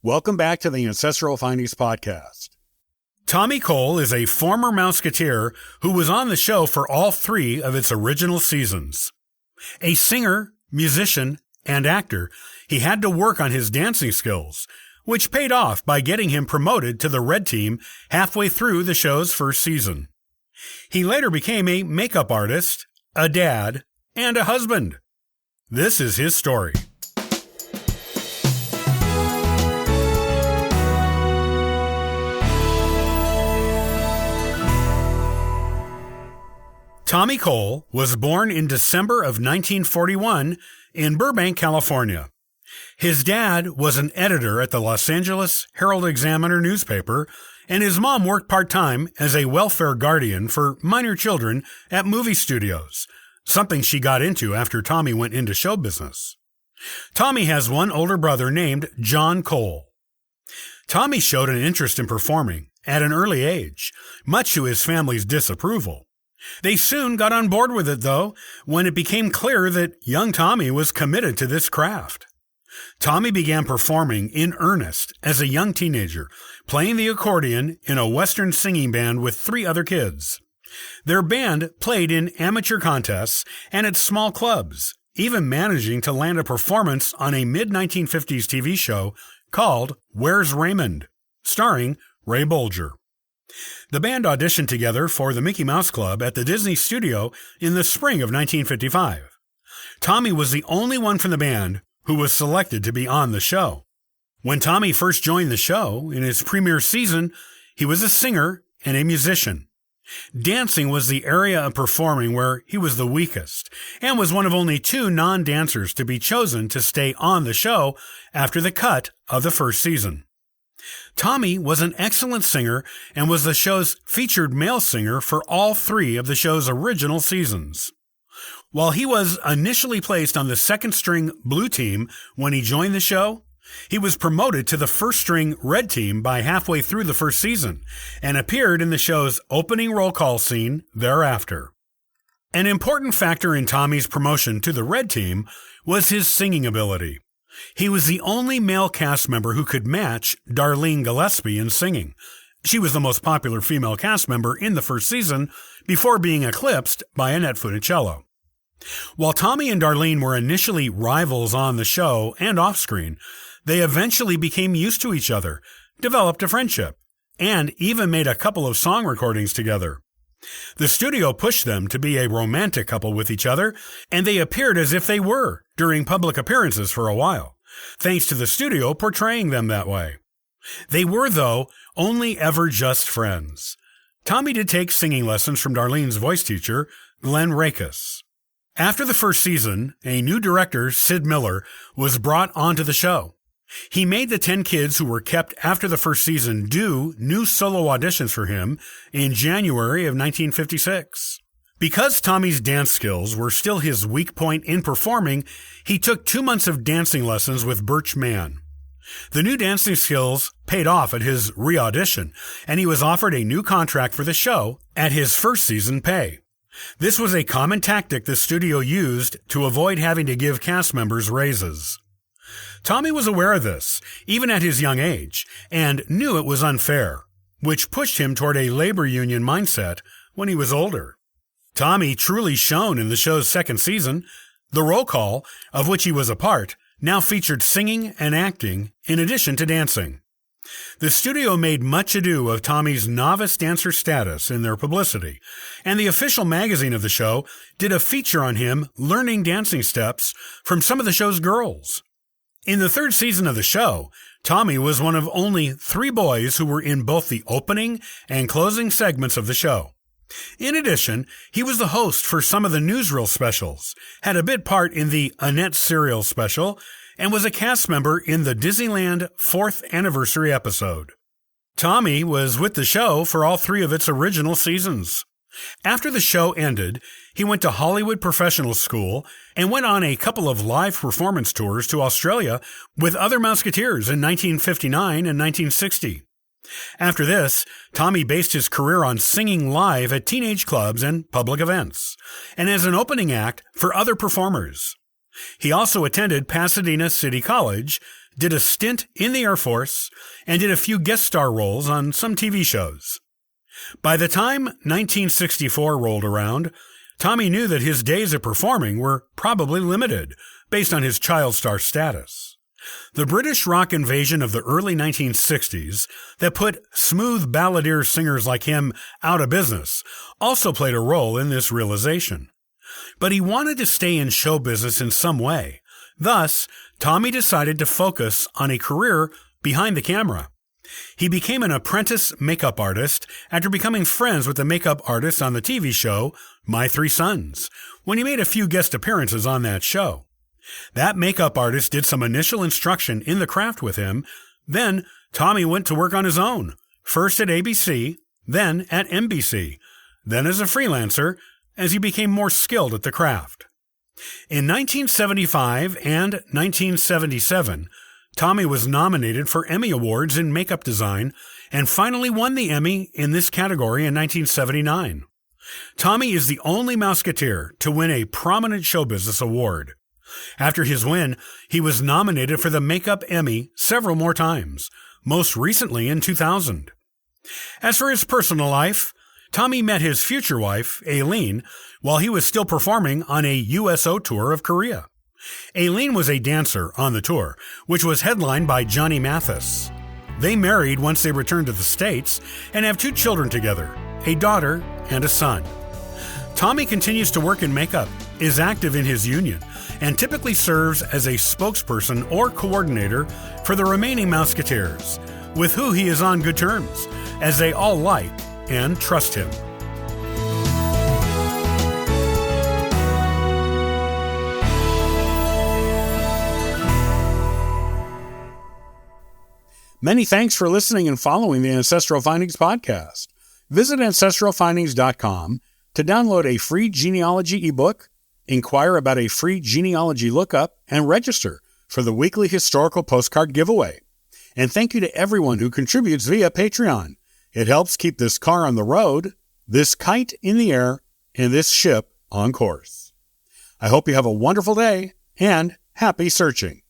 Welcome back to the Ancestral Findings Podcast. Tommy Cole is a former Mouseketeer who was on the show for all 3 of its original seasons. A singer, musician, and actor, he had to work on his dancing skills, which paid off by getting him promoted to the Red Team halfway through the show's first season. He later became a makeup artist, a dad, and a husband. This is his story. Tommy Cole was born in December of 1941 in Burbank, California. His dad was an editor at the Los Angeles Herald-Examiner newspaper, and his mom worked part-time as a welfare guardian for minor children at movie studios, something she got into after Tommy went into show business. Tommy has one older brother named John Cole. Tommy showed an interest in performing at an early age, much to his family's disapproval. They soon got on board with it, though, when it became clear that young Tommy was committed to this craft. Tommy began performing in earnest as a young teenager, playing the accordion in a Western singing band with 3 other kids. Their band played in amateur contests and at small clubs, even managing to land a performance on a mid-1950s TV show called Where's Raymond?, starring Ray Bolger. The band auditioned together for the Mickey Mouse Club at the Disney Studio in the spring of 1955. Tommy was the only one from the band who was selected to be on the show. When Tommy first joined the show, in its premiere season, he was a singer and a musician. Dancing was the area of performing where he was the weakest, and was one of only 2 non-dancers to be chosen to stay on the show after the cut of the first season. Tommy was an excellent singer and was the show's featured male singer for all 3 of the show's original seasons. While he was initially placed on the second-string Blue Team when he joined the show, he was promoted to the first-string Red Team by halfway through the first season and appeared in the show's opening roll call scene thereafter. An important factor in Tommy's promotion to the Red Team was his singing ability. He was the only male cast member who could match Darlene Gillespie in singing. She was the most popular female cast member in the first season before being eclipsed by Annette Funicello. While Tommy and Darlene were initially rivals on the show and off-screen, they eventually became used to each other, developed a friendship, and even made a couple of song recordings together. The studio pushed them to be a romantic couple with each other, and they appeared as if they were during public appearances for a while, thanks to the studio portraying them that way. They were, though, only ever just friends. Tommy did take singing lessons from Darlene's voice teacher, Glenn Rakes. After the first season, a new director, Sid Miller, was brought onto the show. He made the 10 kids who were kept after the first season do new solo auditions for him in January of 1956. Because Tommy's dance skills were still his weak point in performing, he took 2 months of dancing lessons with Birch Mann. The new dancing skills paid off at his re-audition, and he was offered a new contract for the show at his first season pay. This was a common tactic the studio used to avoid having to give cast members raises. Tommy was aware of this, even at his young age, and knew it was unfair, which pushed him toward a labor union mindset when he was older. Tommy truly shone in the show's second season. The roll call, of which he was a part, now featured singing and acting in addition to dancing. The studio made much ado of Tommy's novice dancer status in their publicity, and the official magazine of the show did a feature on him learning dancing steps from some of the show's girls. In the third season of the show, Tommy was one of only 3 boys who were in both the opening and closing segments of the show. In addition, he was the host for some of the newsreel specials, had a bit part in the Annette Serial special, and was a cast member in the Disneyland 4th anniversary episode. Tommy was with the show for all 3 of its original seasons. After the show ended, he went to Hollywood Professional School and went on a couple of live performance tours to Australia with other Mouseketeers in 1959 and 1960. After this, Tommy based his career on singing live at teenage clubs and public events, and as an opening act for other performers. He also attended Pasadena City College, did a stint in the Air Force, and did a few guest star roles on some TV shows. By the time 1964 rolled around, Tommy knew that his days of performing were probably limited, based on his child star status. The British rock invasion of the early 1960s that put smooth balladeer singers like him out of business also played a role in this realization. But he wanted to stay in show business in some way. Thus, Tommy decided to focus on a career behind the camera. He became an apprentice makeup artist after becoming friends with the makeup artist on the TV show My Three Sons, when he made a few guest appearances on that show. That makeup artist did some initial instruction in the craft with him. Then Tommy went to work on his own, first at ABC, then at NBC, then as a freelancer as he became more skilled at the craft. In 1975 and 1977, Tommy was nominated for Emmy Awards in makeup design and finally won the Emmy in this category in 1979. Tommy is the only Mouseketeer to win a prominent show business award. After his win, he was nominated for the Makeup Emmy several more times, most recently in 2000. As for his personal life, Tommy met his future wife, Aileen, while he was still performing on a USO tour of Korea. Aileen was a dancer on the tour, which was headlined by Johnny Mathis. They married once they returned to the States and have 2 children together, a daughter and a son. Tommy continues to work in makeup, is active in his union, and typically serves as a spokesperson or coordinator for the remaining Mouseketeers, with who he is on good terms, as they all like and trust him. Many thanks for listening and following the Ancestral Findings podcast. Visit ancestralfindings.com to download a free genealogy ebook, inquire about a free genealogy lookup, and register for the weekly historical postcard giveaway. And thank you to everyone who contributes via Patreon. It helps keep this car on the road, this kite in the air, and this ship on course. I hope you have a wonderful day and happy searching.